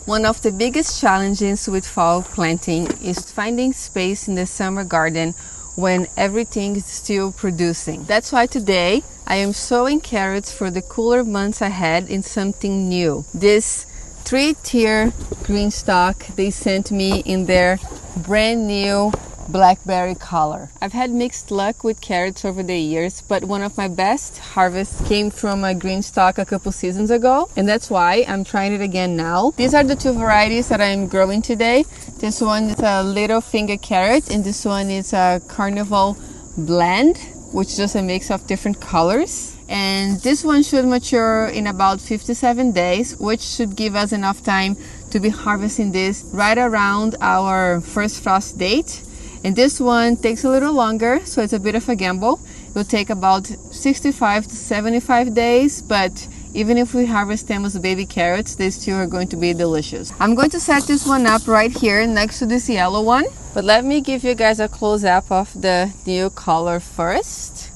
One of the biggest challenges with fall planting is finding space in the summer garden when everything is still producing. That's why today I am sowing carrots for the cooler months ahead in something new. This 3-tier GreenStalk they sent me in their brand new Blackberry color. I've had mixed luck with carrots over the years, but one of my best harvests came from a GreenStalk a couple seasons ago, and that's why I'm trying it again now. These are the two varieties that I'm growing today. This one is a little finger carrot, and this one is a Carnival blend, which is just a mix of different colors. And this one should mature in about 57 days, which should give us enough time to be harvesting this right around our first frost date. And this one takes a little longer, so it's a bit of a gamble. It will take about 65 to 75 days, but even if we harvest them as baby carrots, they still are going to be delicious. I'm going to set this one up right here next to this yellow one. But let me give you guys a close-up of the new color first.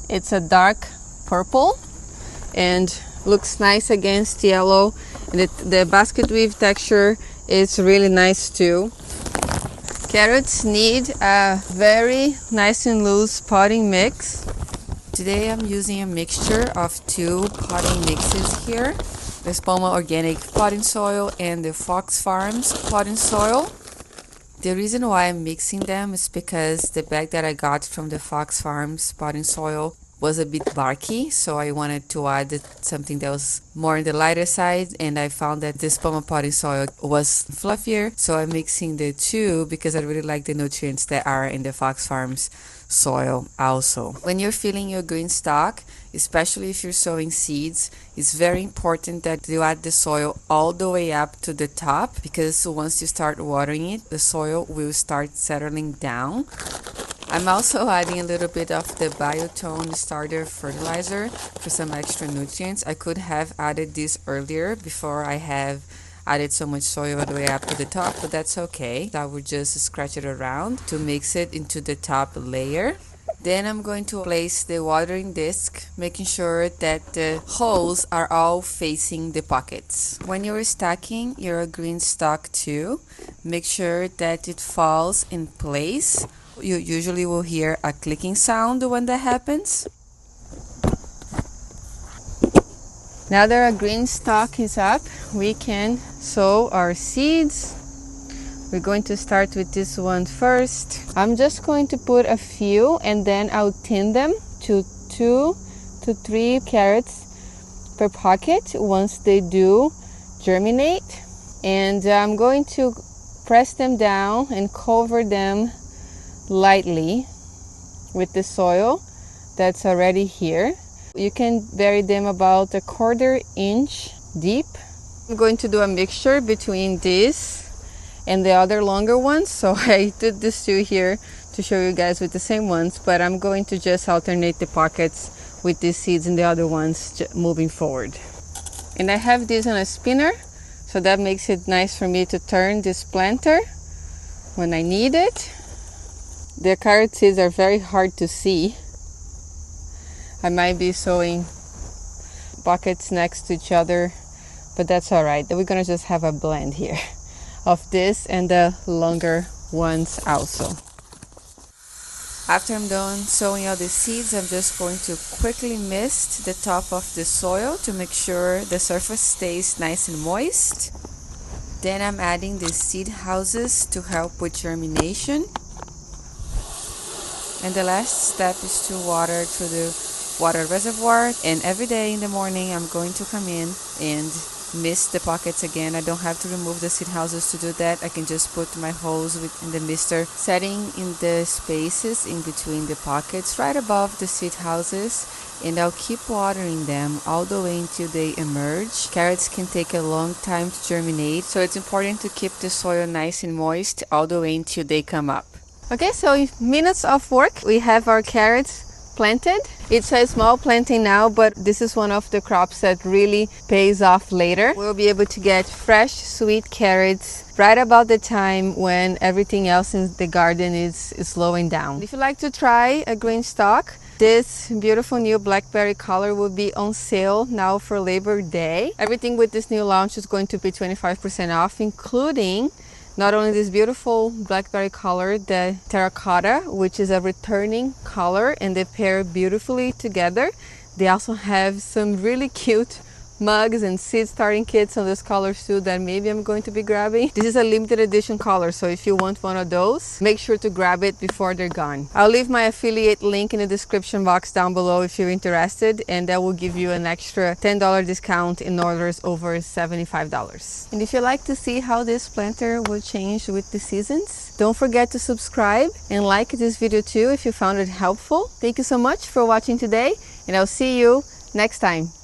It's a dark purple and looks nice against yellow. And the basket weave texture is really nice too. Carrots need a very nice and loose potting mix. Today I'm using a mixture of 2 potting mixes here. The Spoma Organic potting soil and the Fox Farms potting soil. The reason why I'm mixing them is because the bag that I got from the Fox Farms potting soil was a bit barky, so I wanted to add something that was more on the lighter side, and I found that this Spoma potting soil was fluffier, so I'm mixing the two because I really like the nutrients that are in the Fox Farms soil also. When you're filling your GreenStalk, especially if you're sowing seeds, it's very important that you add the soil all the way up to the top, because once you start watering it, the soil will start settling down. I'm also adding a little bit of the Biotone starter fertilizer for some extra nutrients. I could have added this earlier before I have added so much soil all the way up to the top, but that's okay. I will just scratch it around to mix it into the top layer. Then I'm going to place the watering disc, making sure that the holes are all facing the pockets. When you're stacking your GreenStalk too, make sure that it falls in place. You usually will hear a clicking sound when that happens. Now that our GreenStalk is up, we can sow our seeds. We're going to start with this one first. I'm just going to put a few and then I'll thin them to 2 to 3 carrots per pocket once they do germinate. And I'm going to press them down and cover them lightly with the soil that's already here. You can bury them about 1/4 inch deep. I'm going to do a mixture between this and the other longer ones, so I did this two here to show you guys with the same ones, but I'm going to just alternate the pockets with these seeds and the other ones moving forward. And I have this on a spinner, so that makes it nice for me to turn this planter when I need it. The carrot seeds are very hard to see. I might be sowing buckets next to each other, but that's all right. We're gonna just have a blend here of this and the longer ones also. After I'm done sowing all the seeds, I'm just going to quickly mist the top of the soil to make sure the surface stays nice and moist. Then I'm adding the seed houses to help with germination. And the last step is to water through the water reservoir, and every day in the morning I'm going to come in and mist the pockets again. I don't have to remove the seed houses to do that. I can just put my hose in the mister, setting in the spaces in between the pockets right above the seed houses, and I'll keep watering them all the way until they emerge. Carrots can take a long time to germinate, so it's important to keep the soil nice and moist all the way until they come up. Okay, so in minutes of work, we have our carrots planted. It's a small planting now, but this is one of the crops that really pays off later. We'll be able to get fresh, sweet carrots right about the time when everything else in the garden is slowing down. If you like to try a GreenStalk, This beautiful new Blackberry color will be on sale now for Labor Day. Everything with this new launch is going to be 25% off, including not only this beautiful Blackberry color, the terracotta, which is a returning color, and they pair beautifully together. They also have some really cute mugs and seed starting kits on those colors too that maybe I'm going to be grabbing. This is a limited edition color, so if you want one of those, make sure to grab it before they're gone. I'll leave my affiliate link in the description box down below if you're interested, and that will give you an extra $10 discount in orders over $75. And if you'd like to see how this planter will change with the seasons, don't forget to subscribe and like this video too if you found it helpful. Thank you so much for watching today, and I'll see you next time.